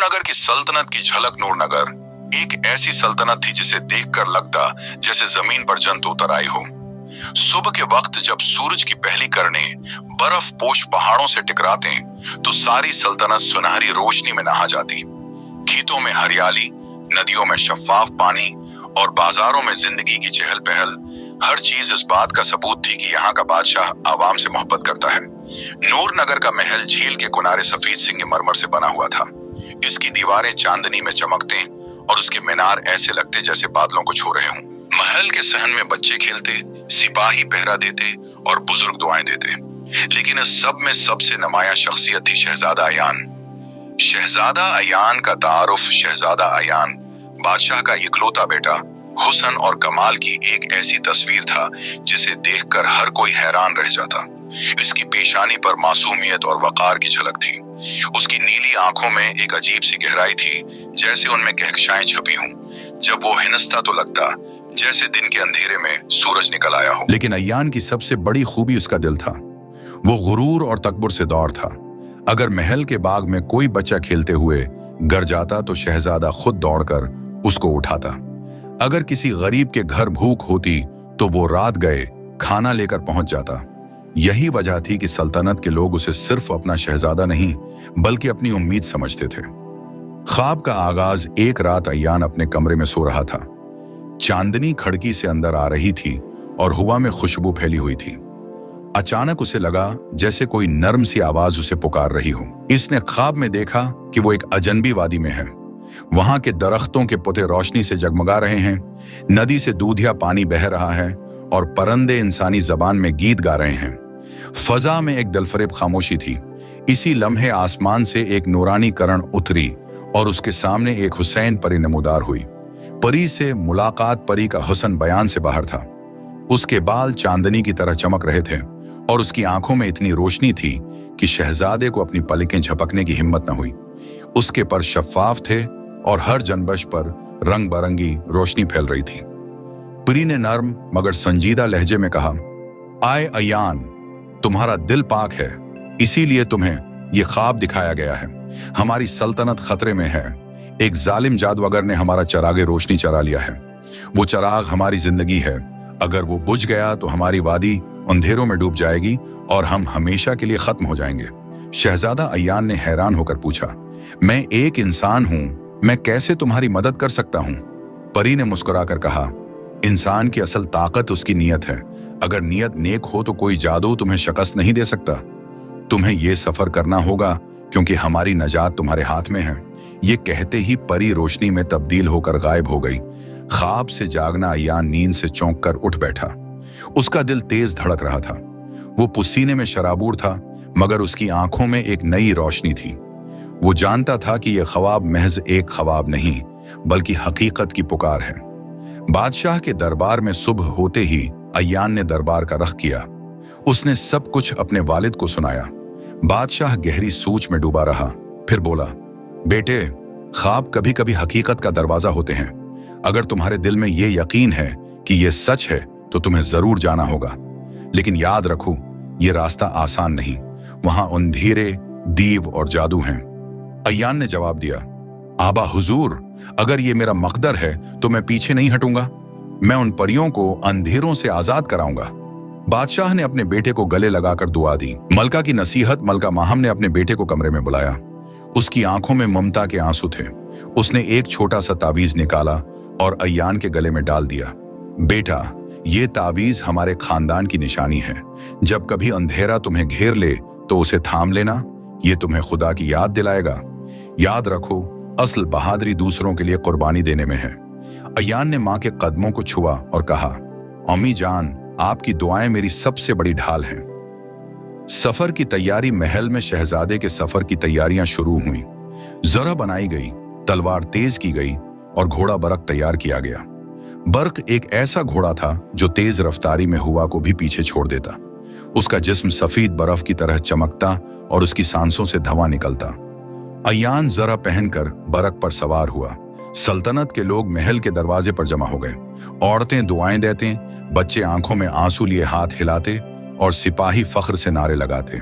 नूरनगर की सल्तनत की झलक। नूरनगर एक ऐसी सल्तनत थी जिसे देखकर लगता जैसे जमीन पर जंतु उतर आई हो। सुबह के वक्त जब सूरज की पहली किरणें बर्फ पोश पहाड़ों से टकराते तो सारी सल्तनत सुनहरी रोशनी में नहा जाती। खेतों में हरियाली, नदियों में शफाफ पानी और बाजारों में जिंदगी की चहल पहल, हर चीज इस बात का सबूत थी कि यहाँ का बादशाह आवाम से मोहब्बत करता है। नूरनगर का महल झील के किनारे सफेद संगमरमर से बना हुआ था। इसकी दीवारें चांदनी में चमकते और उसके मीनार ऐसे लगते जैसे बादलों को छू रहे हों। महल के सहन में बच्चे खेलते, सिपाही पहरा देते और बुजुर्ग दुआएं देते। लेकिन इस सब में सबसे नुमाया शख्सियत थी शहजादा अयान। शहजादा अयान का तारुफ। शहजादा अयान बादशाह का इकलौता बेटा, हुस्न और कमाल की एक ऐसी तस्वीर था जिसे देखकर हर कोई हैरान रह जाता। इसकी पेशानी पर मासूमियत और वकार की झलक थी। उसकी नीली आंखों में एक अजीब सी गहराई थी, जैसे उनमें कहकशाएं छपी हों। जब वो हिंसता तो लगता जैसे दिन के अंधेरे में सूरज निकल आया हो। लेकिन अयान की सबसे बड़ी खूबी उसका दिल था। वो गुरूर और तकब्बुर से दौर था। अगर महल के बाग में कोई बच्चा खेलते हुए गिर जाता तो शहजादा खुद दौड़कर उसको उठाता। अगर किसी गरीब के घर भूख होती तो वो रात गए खाना लेकर पहुंच जाता। यही वजह थी कि सल्तनत के लोग उसे सिर्फ अपना शहजादा नहीं बल्कि अपनी उम्मीद समझते थे। ख्वाब का आगाज एक रात अयान अपने कमरे में सो रहा था। चांदनी खिड़की से अंदर आ रही थी और हवा में खुशबू फैली हुई थी। अचानक उसे लगा जैसे कोई नर्म सी आवाज उसे पुकार रही हो। इसने ख्वाब में देखा कि वो एक अजनबी वादी में है। वहां के दरख्तों के पुते रोशनी से जगमगा रहे हैं, नदी से दूधिया पानी बह रहा है और परंदे इंसानी जबान में गीत गा रहे हैं। फजा में एक दिलफरेब खामोशी थी। इसी लम्हे आसमान से एक नूरानी किरण उतरी और उसके सामने एक हुसैन परी नमूदार हुई। परी से मुलाकात परी का हुस्न बयान से बाहर था। उसके बाल चांदनी की तरह चमक रहे थे और उसकी आंखों में इतनी रोशनी थी कि शहजादे को अपनी पलकें झपकने की हिम्मत न हुई। उसके पर शफाफ थे और हर जनबश पर रंग बरंगी रोशनी फैल रही थी। परी ने नर्म मगर संजीदा लहजे में कहा, आए अयान, तुम्हारा दिल पाक है, इसीलिए तुम्हें यह ख्वाब दिखाया गया है। हमारी सल्तनत खतरे में है। एक जालिम जादूगर ने हमारा चरागे रोशनी चरा लिया है। वो चराग हमारी जिंदगी है। अगर वो बुझ गया तो हमारी वादी अंधेरों में डूब जाएगी और हम हमेशा के लिए खत्म हो जाएंगे। शहजादा अयान ने हैरान होकर पूछा, मैं एक इंसान हूं, मैं कैसे तुम्हारी मदद कर सकता हूं? परी ने मुस्कुराकर कहा, इंसान की असल ताकत उसकी नीयत है। अगर नीयत नेक हो तो कोई जादू तुम्हें शिकस्त नहीं दे सकता। तुम्हें यह सफर करना होगा क्योंकि हमारी नजात तुम्हारे हाथ में है। ये कहते ही परी रोशनी में तब्दील होकर गायब हो गई। ख्वाब से जागना अयान नींद से चौंक कर उठ बैठा। उसका दिल तेज धड़क रहा था। वो पसीने में शराबूर था मगर उसकी आंखों में एक नई रोशनी थी। वो जानता था कि यह ख्वाब महज एक ख्वाब नहीं बल्कि हकीकत की पुकार है। बादशाह के दरबार में सुबह होते ही अयान ने दरबार का रख किया। उसने सब कुछ अपने वालिद को सुनाया। बादशाह गहरी सोच में डूबा रहा, फिर बोला, बेटे, ख्वाब कभी कभी हकीकत का दरवाजा होते हैं। अगर तुम्हारे दिल में यह यकीन है कि यह सच है तो तुम्हें जरूर जाना होगा। लेकिन याद रखो, यह रास्ता आसान नहीं। वहां अंधेरे, दीव और जादू हैं। अयान ने जवाब दिया, आबा हुजूर, अगर ये मेरा मकदर है तो मैं पीछे नहीं हटूंगा। मैं उन परियों को अंधेरों से आजाद कराऊंगा। बादशाह ने अपने बेटे को गले लगाकर दुआ दी। मलका की नसीहत मलका माहम ने अपने बेटे को कमरे में बुलाया। उसकी आंखों में ममता के आंसू थे। उसने एक छोटा सा तावीज निकाला और अयान के गले में डाल दिया। बेटा, ये तावीज हमारे खानदान की निशानी है। जब कभी अंधेरा तुम्हें घेर ले तो उसे थाम लेना। ये तुम्हें खुदा की याद दिलाएगा। याद रखो, असल बहादुरी दूसरों के लिए कुर्बानी देने में है। अयान ने मां के कदमों को छुआ और कहा, अम्मी जान, आपकी दुआएं मेरी सबसे बड़ी ढाल हैं। सफर की तैयारी। महल में शहजादे के सफर की तैयारियां शुरू हुई। जरा बनाई गई, तलवार तेज की गई और घोड़ा बरक तैयार किया गया। बर्क एक ऐसा घोड़ा था जो तेज रफ्तारी में हवा को भी पीछे छोड़ देता। उसका जिस्म सफेद बर्फ की तरह चमकता और उसकी सांसों से धुआं निकलता। अयान जरा पहनकर बरक पर सवार हुआ। सल्तनत के लोग महल के दरवाजे पर जमा हो गए। औरतें दुआएं देते, बच्चे आंखों में आंसू लिए हाथ हिलाते और सिपाही फख्र से नारे लगाते।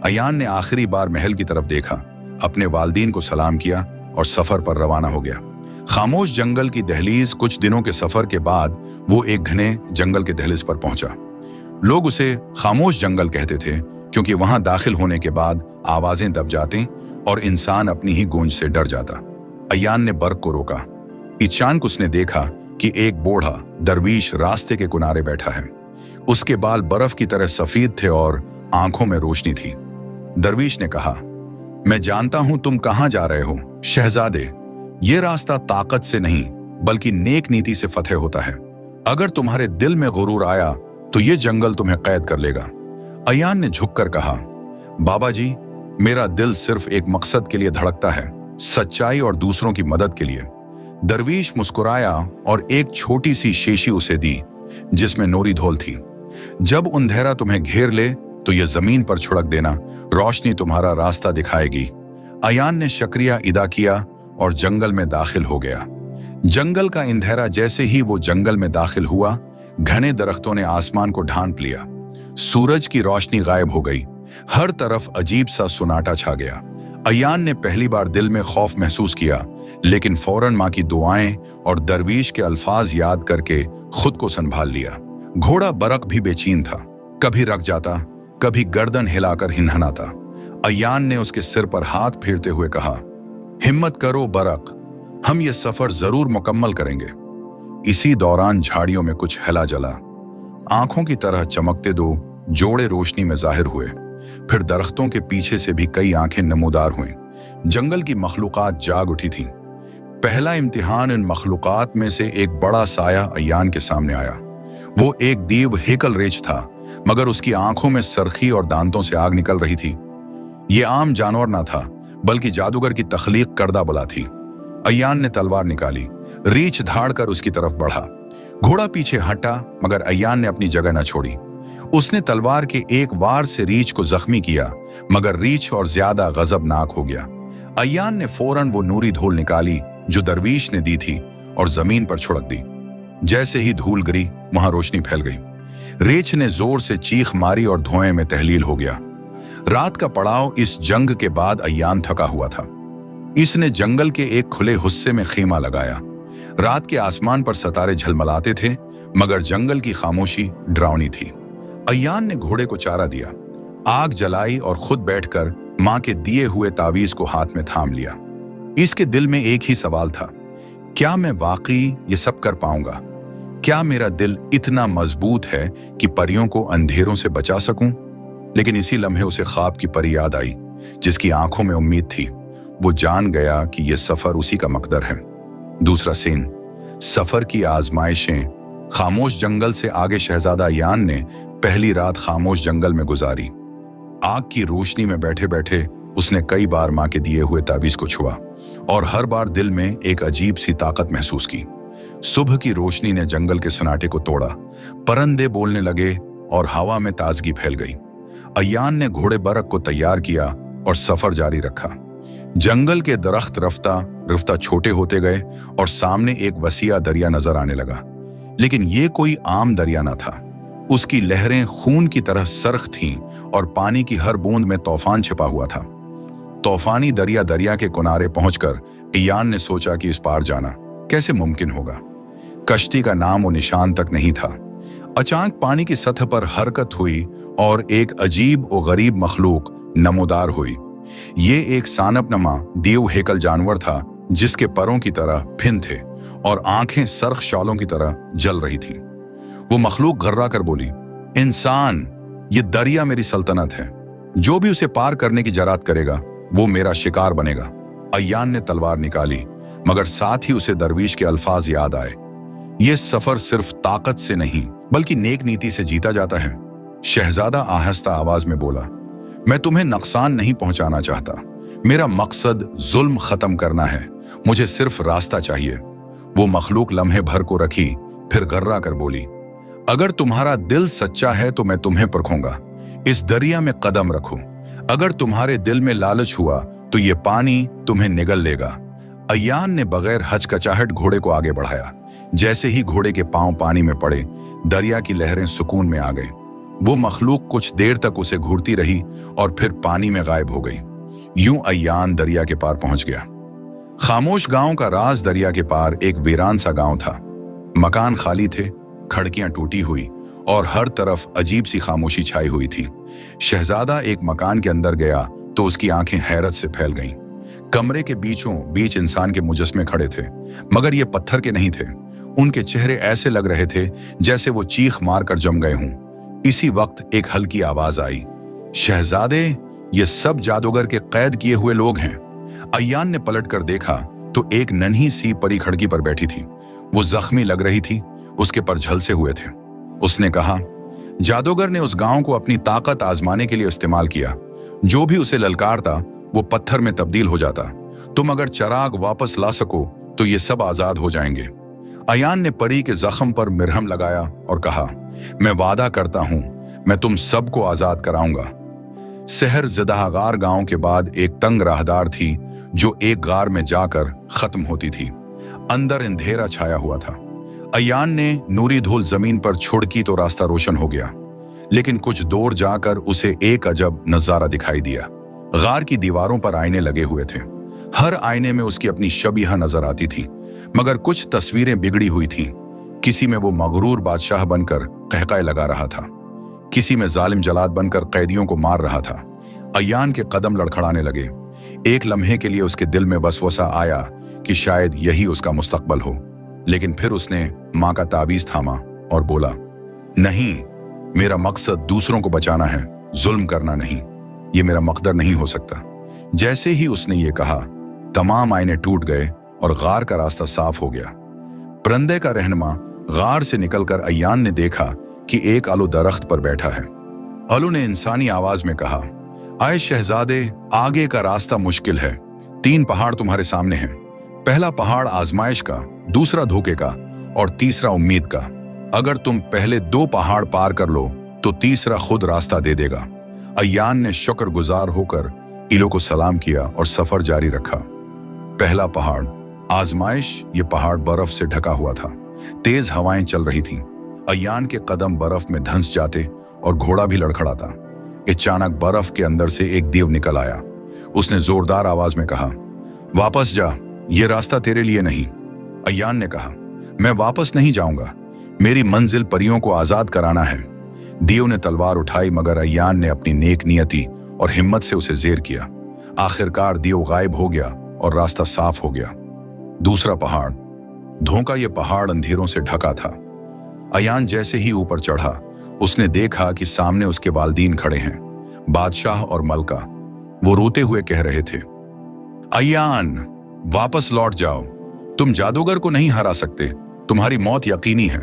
अयान ने आखिरी बार महल की तरफ देखा, अपने वालिदैन को सलाम किया और सफर पर रवाना हो गया। खामोश जंगल की दहलीज, कुछ दिनों के सफर के बाद वो एक घने जंगल के दहलीज पर पहुंचा। लोग उसे खामोश जंगल कहते थे क्योंकि वहां दाखिल होने के बाद आवाजें दब जाती और इंसान अपनी ही गूंज से डर जाता। अय्यान ने बर्क को रोका। अचानक उसने देखा कि एक बूढ़ा दरवीश रास्ते के किनारे बैठा है। उसके बाल बर्फ की तरह सफेद थे और आंखों में रोशनी थी। दरवीश ने कहा, मैं जानता हूं तुम कहां जा रहे हो शहजादे। ये रास्ता ताकत से नहीं बल्कि नेक नीति से फतेह होता है। अगर तुम्हारे दिल में गुरूर आया तो ये जंगल तुम्हें कैद कर लेगा। अय्यान ने झुककर कहा, बाबा जी, मेरा दिल सिर्फ एक मकसद के लिए धड़कता है, सच्चाई और दूसरों की मदद के लिए। दरवीश मुस्कुराया और एक छोटी सी शीशी उसे दी जिसमें नूरी धौल थी। जब अंधेरा तुम्हें घेर ले तो यह जमीन पर छिड़क देना, रोशनी तुम्हारा रास्ता दिखाएगी। अय्यान ने शुक्रिया अदा किया और जंगल में दाखिल हो गया। जंगल का अंधेरा जैसे ही वो जंगल में दाखिल हुआ, घने दरख्तों ने आसमान को ढांप लिया। सूरज की रोशनी गायब हो गई। हर तरफ अजीब सा सुनाटा छा गया। अय्यान ने पहली बार दिल में खौफ महसूस किया, लेकिन फौरन माँ की दुआएं और दरवीश के अल्फाज याद करके खुद को संभाल लिया। घोड़ा बरक भी बेचैन था, कभी रख जाता, कभी गर्दन हिलाकर हिनहनाता। अय्यान ने उसके सिर पर हाथ फेरते हुए कहा, हिम्मत करो बरक, हम ये सफर जरूर मुकम्मल करेंगे। इसी दौरान झाड़ियों में कुछ हिला जला। आंखों की तरह चमकते दो जोड़े रोशनी में जाहिर हुए। फिर दरख्तों के पीछे से भी कई आंखें नमूदार हुईं। जंगल की मखलूकात जाग उठी थीं। पहला इम्तिहान इन मखलूकात में से एक बड़ा साया अय्यान के सामने आया। वो एक दीव हेकल रेच था, मगर उसकी आंखों में सरखी और दांतों से आग निकल रही थी। ये आम जानवर ना था, बल्कि जादूगर की तख्लीक करदा बला थी। अय्यान ने तलवार निकाली, रीछ धाड़ कर उसकी तरफ बढ़ा। घोड़ा पीछे हटा, मगर अय्यान ने अपनी जगह न छोड़ी। उसने तलवार के एक वार से रीछ को जख्मी किया, मगर रीछ और ज्यादा गजबनाक हो गया। अय्यान ने फौरन वो नूरी धूल निकाली जो दरवीश ने दी थी और जमीन पर छिड़क दी। जैसे ही धूल गिरी, वहां रोशनी फैल गई। रीछ ने जोर से चीख मारी और धुएं में तहलील हो गया। रात का पड़ाव इस जंग के बाद अय्यान थका हुआ था। इसने जंगल के एक खुले हिस्से में खेमा लगाया। रात के आसमान पर सितारे झलमलाते थे, मगर जंगल की खामोशी डरावनी थी। अय्यान ने घोड़े को चारा दिया, आग जलाई और खुद बैठकर मां के दिए हुए तावीज को हाथ में थाम लिया। इसके दिल में एक ही सवाल था, क्या मैं वाकई ये सब कर पाऊंगा? क्या मेरा दिल इतना मजबूत है कि परियों को अंधेरों से बचा सकूं? लेकिन इसी लम्हे उसे ख्वाब की परी याद आई, जिसकी आंखों में उम्मीद थी। वो जान गया कि यह सफर उसी का मकदर है। दूसरा सीन, सफर की आजमाइशें। खामोश जंगल से आगे शहजादा अय्यान ने पहली रात खामोश जंगल में गुजारी। आग की रोशनी में बैठे बैठे उसने कई बार मां के दिए हुए ताबीज को छुआ और हर बार दिल में एक अजीब सी ताकत महसूस की। सुबह की रोशनी ने जंगल के सन्नाटे को तोड़ा। परिंदे बोलने लगे और हवा में ताजगी फैल गई। अय्यान ने घोड़े बरक को तैयार किया और सफर जारी रखा। जंगल के दरख्त रफ्ता रफ्ता छोटे होते गए और सामने एक वसीया दरिया नजर आने लगा। लेकिन ये कोई आम दरिया न था। उसकी लहरें खून की तरह सरख थीं और पानी की हर बूंद में तूफान छिपा हुआ था। तूफानी दरिया के किनारे पहुंचकर अय्यान ने सोचा कि इस पार जाना कैसे मुमकिन होगा। कश्ती का नाम और निशान तक नहीं था। अचानक पानी की सतह पर हरकत हुई और एक अजीब और गरीब मखलूक नमोदार हुई। ये एक सानपनमा दीव हेकल जानवर था, जिसके परों की तरह फिन थे और आंखें सरख शालों की तरह जल रही थीं। वो मखलूक घर्रा कर बोली, इंसान, ये दरिया मेरी सल्तनत है। जो भी उसे पार करने की जरात करेगा वो मेरा शिकार बनेगा। अय्यान ने तलवार निकाली, मगर साथ ही उसे दरवीश के अल्फाज याद आए, ये सफर सिर्फ ताकत से नहीं बल्कि नेक नीति से जीता जाता है। शहजादा आहिस्ता आवाज में बोला, मैं तुम्हें नुकसान नहीं पहुंचाना चाहता। मेरा मकसद जुल्म खत्म करना है। मुझे सिर्फ रास्ता चाहिए। वो मखलूक लम्हे भर को रखी, फिर गर्रा कर बोली, अगर तुम्हारा दिल सच्चा है तो मैं तुम्हें परखूंगा। इस दरिया में कदम रखो। अगर तुम्हारे दिल में लालच हुआ तो ये पानी तुम्हें निगल लेगा। अय्यान ने बगैर हचकचाहट घोड़े को आगे बढ़ाया। जैसे ही घोड़े के पांव पानी में पड़े, दरिया की लहरें सुकून में आ गई। वो मखलूक कुछ देर तक उसे घूरती रही और फिर पानी में गायब हो गई। यूं अय्यान दरिया के पार पहुंच गया। खामोश गांव का राज दरिया के पार एक वीरान सा गांव था। मकान खाली थे, खिड़कियां टूटी हुई और हर तरफ अजीब सी खामोशी छाई हुई थी। शहजादा एक मकान के अंदर गया तो उसकी आंखें हैरत से फैल गईं। कमरे के बीचों बीच इंसान के मुजस्मे खड़े थे, मगर ये पत्थर के नहीं थे। उनके चेहरे ऐसे लग रहे थे जैसे वो चीख मार कर जम गए हों। इसी वक्त एक हल्की आवाज आई, शहजादे, ये सब जादूगर के कैद किए हुए लोग हैं। अय्यान ने पलट कर देखा तो एक नन्ही सी परी खिड़की पर बैठी थी। वो जख्मी लग रही थी, उसके पर झलसे हुए थे। उसने कहा, जादूगर ने उस गांव को अपनी ताकत आजमाने के लिए इस्तेमाल किया। जो भी उसे ललकारता वो पत्थर में तब्दील हो जाता। तुम अगर चिराग वापस ला सको तो ये सब आजाद हो जाएंगे। अयान ने परी के जख्म पर मिरहम लगाया और कहा, मैं वादा करता हूं, मैं तुम सबको आजाद कराऊंगा। शहर ज़दागार गांव के बाद एक तंग राहदार थी जो एक गार में जाकर खत्म होती थी। अंदर अंधेरा छाया हुआ था। अयान ने नूरी धूल जमीन पर छोड़की तो रास्ता रोशन हो गया, लेकिन कुछ दूर जाकर उसे एक अजब नजारा दिखाई दिया। गार की दीवारों पर आईने लगे हुए थे। हर आईने में उसकी अपनी शबीहा नजर आती थी, मगर कुछ तस्वीरें बिगड़ी हुई थीं। किसी में वो मगरूर बादशाह बनकर कहकाए लगा रहा था, किसी में जालिम जलाद बनकर कैदियों को मार रहा था। अयान के कदम लड़खड़ाने लगे। एक लम्हे के लिए उसके दिल में वसवसा आया कि शायद यही उसका मुस्तकबल हो, लेकिन फिर उसने माँ का तावीज थामा और बोला, नहीं, मेरा मकसद दूसरों को बचाना है, जुल्म करना नहीं। ये मेरा मकदर नहीं हो सकता। जैसे ही उसने ये कहा, तमाम आईने टूट गए और गार का रास्ता साफ हो गया। परिंदे का रहनुमा गार से निकलकर अय्यान ने देखा कि एक आलू दरख्त पर बैठा है। आलू ने इंसानी आवाज में कहा, आए शहजादे, आगे का रास्ता मुश्किल है। 3 पहाड़ तुम्हारे सामने हैं। पहला पहाड़ आजमाइश का, दूसरा धोखे का और तीसरा उम्मीद का। अगर तुम पहले 2 पहाड़ पार कर लो तो तीसरा खुद रास्ता दे देगा। अय्यान ने शुक्रगुजार होकर इलो को सलाम किया और सफर जारी रखा। पहला पहाड़ आजमाइश। ये पहाड़ बर्फ से ढका हुआ था। तेज हवाएं चल रही थीं। अय्यान के कदम बर्फ में धंस जाते और घोड़ा भी लड़खड़ाता। अचानक बर्फ के अंदर से एक देव निकल आया। उसने जोरदार आवाज में कहा, वापस जा, ये रास्ता तेरे लिए नहीं। अय्यान ने कहा, मैं वापस नहीं जाऊंगा, मेरी मंजिल परियों को आजाद कराना है। देव ने तलवार उठाई, मगर अय्यान ने अपनी नेक नियति और हिम्मत से उसे जेर किया। आखिरकार देव गायब हो गया और रास्ता साफ हो गया। दूसरा पहाड़ धोखा। ये पहाड़ अंधेरों से ढका था। अय्यान जैसे ही ऊपर चढ़ा, उसने देखा कि सामने उसके वालिदीन खड़े हैं, बादशाह और मलका। वो रोते हुए कह रहे थे, अय्यान, वापस लौट जाओ, तुम जादूगर को नहीं हरा सकते, तुम्हारी मौत यकीनी है।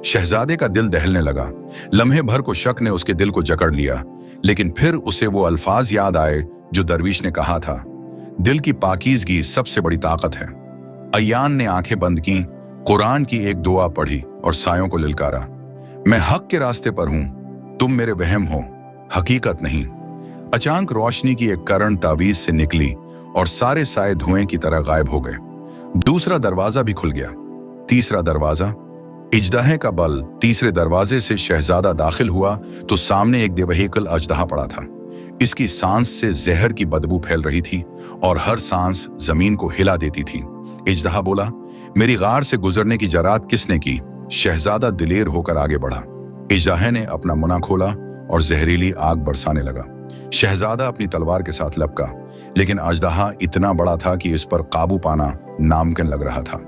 शहजादे का दिल दहलने लगा। लम्हे भर को शक ने उसके दिल को जकड़ लिया, लेकिन फिर उसे वो अल्फाज याद आए जो दरवीश ने कहा था, दिल की पाकीज़गी सबसे बड़ी ताकत है। अय्यान ने आंखें बंद की, कुरान की एक दुआ पढ़ी और सायों को लिलकारा, मैं हक के रास्ते पर हूं, तुम मेरे वहम हो, हकीकत नहीं। अचानक रोशनी की एक करण तावीज से निकली और सारे साए धुएं की तरह गायब हो गए। दूसरा दरवाजा भी खुल गया। तीसरा दरवाजा इजदाहे का बल। तीसरे दरवाजे से शहजादा दाखिल हुआ तो सामने एक देवहीकल अजदहा पड़ा था। इसकी सांस से जहर की बदबू फैल रही थी और हर सांस जमीन को हिला देती थी। इजदहा बोला, मेरी गार से गुजरने की जरात किसने की? शहजादा दिलेर होकर आगे बढ़ा। इजदाहे ने अपना मुना खोला और जहरीली आग बरसाने लगा। शहजादा अपनी तलवार के साथ लपका, लेकिन अजदहा इतना बड़ा था कि इस पर काबू पाना नामुमकिन लग रहा था।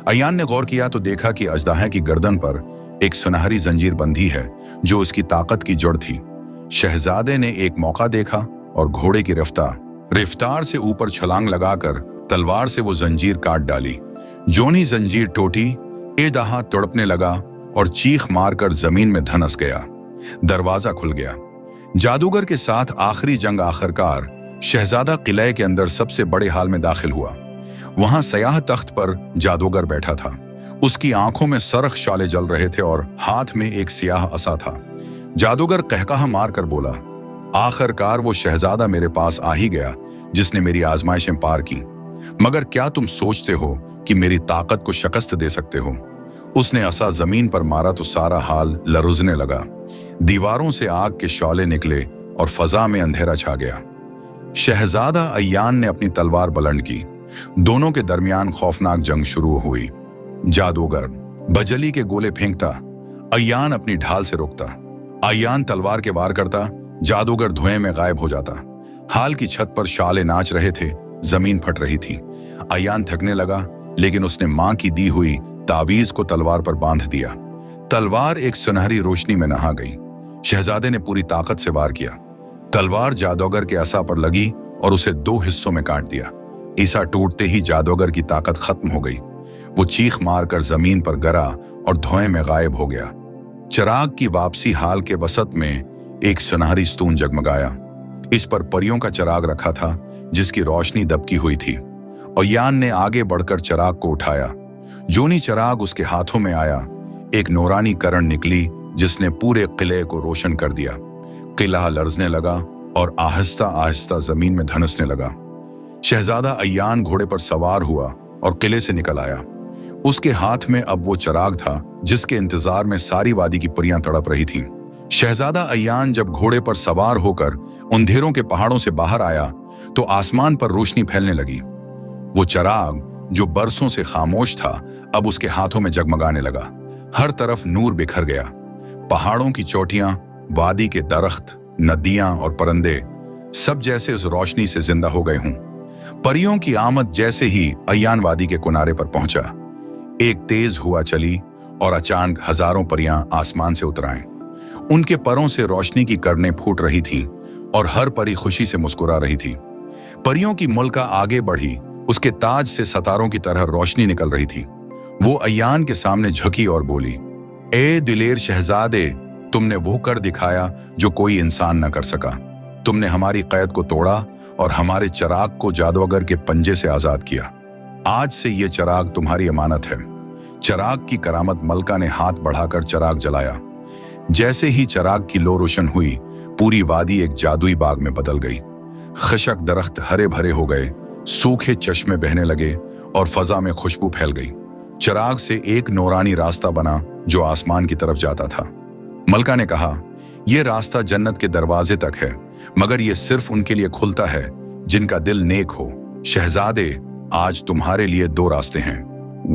अय्यान ने गौर किया तो देखा कि अजदहा की गर्दन पर एक सुनहरी जंजीर बंधी है जो उसकी ताकत की जड़ थी। शहजादे ने एक मौका देखा और घोड़े की रफ्तार से ऊपर छलांग लगाकर तलवार से वो जंजीर काट डाली। जोन ही जंजीर टूटी, इजदहा तड़पने लगा और चीख मारकर जमीन में धंस गया। दरवाजा खुल गया। जादूगर के साथ आखिरी जंग आखिरकार। शहजादा किले के अंदर सबसे बड़े हाल में दाखिल हुआ। वहां सयाह तख्त पर जादूगर बैठा था। उसकी आंखों में सरख शाले जल रहे थे और हाथ में एक सियाह असा था। जादूगर कहकहा मारकर बोला, आखिरकार वो शहजादा मेरे पास आ ही गया जिसने मेरी आजमाइशें पार की। मगर क्या तुम सोचते हो कि मेरी ताकत को शिकस्त दे सकते हो? उसने असा जमीन पर मारा तो सारा हाल लरुजने लगा। दीवारों से आग के शौले निकले और फजा में अंधेरा छा गया। शहजादा अय्यान ने अपनी तलवार बुलंद की। दोनों के दरमियान खौफनाक जंग शुरू हुई। जादूगर बजली के गोले फेंकता, अय्यान अपनी ढाल से रोकता। अय्यान तलवार के वार करता, जादूगर धुएं में गायब हो जाता। हाल की छत पर शाले नाच रहे थे, जमीन फट रही थी। अय्यान थकने लगा, लेकिन उसने मां की दी हुई तावीज को तलवार पर बांध दिया। तलवार एक सुनहरी रोशनी में नहा गई। शहजादे ने पूरी ताकत से वार किया। तलवार जादूगर के असा पर लगी और उसे 2 हिस्सों में काट दिया। ईसा टूटते ही जादूगर की ताकत खत्म हो गई। वो चीख मारकर जमीन पर गिरा और धुएं में गायब हो गया। चिराग की वापसी हाल के वसत में एक सुनहरी स्तून जगमगाया। इस पर परियों का चिराग रखा था, जिसकी रोशनी दबकी हुई थी। अय्यान ने आगे बढ़कर चिराग को उठाया। जोनी चिराग उसके हाथों में आया, एक नूरानी किरण निकली जिसने पूरे किले को रोशन कर दिया। किला लरजने लगा और आहिस्ता आहिस्ता जमीन में धंसने लगा। शहजादा अय्यान घोड़े पर सवार हुआ और किले से निकल आया। उसके हाथ में अब वो चिराग था जिसके इंतजार में सारी वादी की परियां तड़प रही थीं। शहजादा अय्यान जब घोड़े पर सवार होकर अंधेरों के पहाड़ों से बाहर आया तो आसमान पर रोशनी फैलने लगी। वो चिराग जो बरसों से खामोश था, अब उसके हाथों में जगमगाने लगा। हर तरफ नूर बिखर गया। पहाड़ों की चोटियां, वादी के दरख्त, नदियां और परिंदे सब जैसे उस रोशनी से जिंदा हो गए हों। परियों की आमद जैसे ही अय्यान वादी के किनारे पर पहुंचा, एक तेज हुआ चली और अचानक हजारों परियां आसमान से उतर आईं। उनके परों से रोशनी की किरणें फूट रही थीं और हर परी खुशी से मुस्कुरा रही थी। परियों की मुल्का आगे बढ़ी, उसके ताज से सितारों की तरह रोशनी निकल रही थी। वो अय्यान के सामने झुकी और बोली, ए दिलेर शहजादे, तुमने वो कर दिखाया जो कोई इंसान न कर सका। तुमने हमारी कैद को तोड़ा और हमारे चिराग को जादूगर के पंजे से आजाद किया। आज से ये चिराग तुम्हारी अमानत है। चिराग की करामत मलका ने हाथ बढ़ाकर चिराग जलाया। जैसे ही चिराग की लो रोशन हुई, पूरी वादी एक जादुई बाग में बदल गई। खशक दरख्त हरे भरे हो गए, सूखे चश्मे बहने लगे और फजा में खुशबू फैल गई। चिराग से एक नूरानी रास्ता बना जो आसमान की तरफ जाता था। मलका ने कहा, यह रास्ता जन्नत के दरवाजे तक है, मगर यह सिर्फ उनके लिए खुलता है जिनका दिल नेक हो। शहजादे, आज तुम्हारे लिए 2 रास्ते हैं।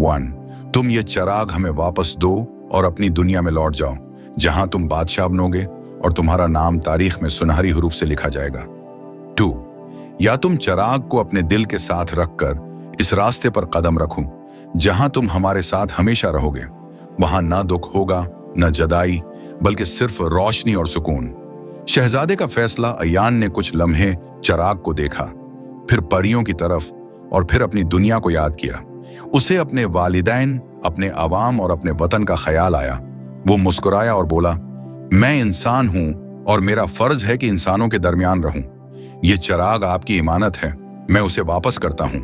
1, तुम ये चिराग हमें वापस दो और अपनी दुनिया में लौट जाओ, जहां तुम बादशाह बनोगे और तुम्हारा नाम तारीख में सुनहरी हरूफ से लिखा जाएगा। 2, या तुम चिराग को अपने दिल के साथ रखकर इस रास्ते पर कदम रखो जहां तुम हमारे साथ हमेशा रहोगे। वहां ना दुख होगा, न जदाई, बल्कि सिर्फ रोशनी और सुकून। शहजादे का फैसला। अय्यान ने कुछ लम्हे चिराग को देखा, फिर परियों की तरफ और फिर अपनी दुनिया को याद किया। उसे अपने वालिदैन, अपने अवाम और अपने वतन का ख्याल आया। वो मुस्कुराया और बोला, मैं इंसान हूं और मेरा फर्ज है कि इंसानों के दरमियान रहूं। ये चिराग आपकी इमानत है, मैं उसे वापस करता हूं,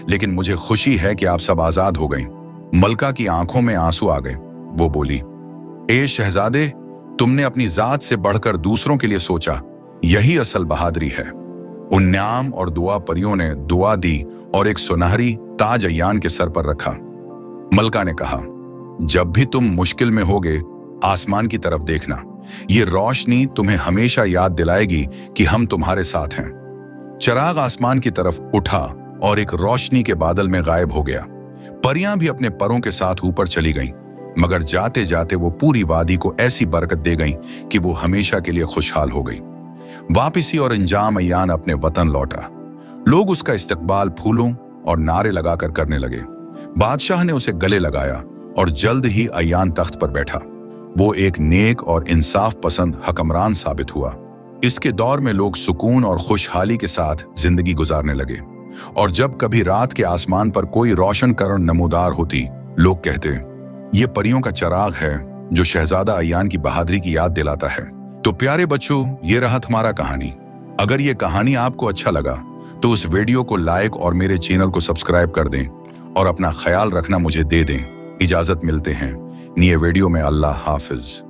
लेकिन मुझे खुशी है कि आप सब आजाद हो गई। मलका की आंखों में आंसू आ गए। वो बोली, ए शहजादे, तुमने अपनी जात से बढ़कर दूसरों के लिए सोचा, यही असल बहादुरी है। उन न्याम और दुआ परियों ने दुआ दी और एक सुनहरी ताज अय्यान के सर पर रखा। मलका ने कहा, जब भी तुम मुश्किल में होगे, आसमान की तरफ देखना। ये रोशनी तुम्हें हमेशा याद दिलाएगी कि हम तुम्हारे साथ हैं। चिराग आसमान की तरफ उठा और एक रोशनी के बादल में गायब हो गया। परियां भी अपने परों के साथ ऊपर चली गईं, मगर जाते जाते वो पूरी वादी को ऐसी बरकत दे गईं कि वो हमेशा के लिए खुशहाल हो गई। वापसी और अंजाम अय्यान अपने वतन लौटा। लोग उसका इस्तकबाल फूलों और नारे लगाकर करने लगे। बादशाह ने उसे गले लगाया और जल्द ही अय्यान तख्त पर बैठा। वो एक नेक और इंसाफ पसंद हुक्मरान साबित हुआ। इसके दौर में लोग सुकून और खुशहाली के साथ जिंदगी गुजारने लगे, और जब कभी रात के आसमान पर कोई रोशन करण नमूदार होती, लोग कहते, ये परियों का चिराग है जो शहजादा अय्यान की बहादुरी की याद दिलाता है। तो प्यारे बच्चों, ये रहा तुम्हारा कहानी। अगर ये कहानी आपको अच्छा लगा तो उस वीडियो को लाइक और मेरे चैनल को सब्सक्राइब कर दें और अपना ख्याल रखना मुझे दे दें। इजाजत, मिलते हैं नए वीडियो में। अल्लाह हाफिज।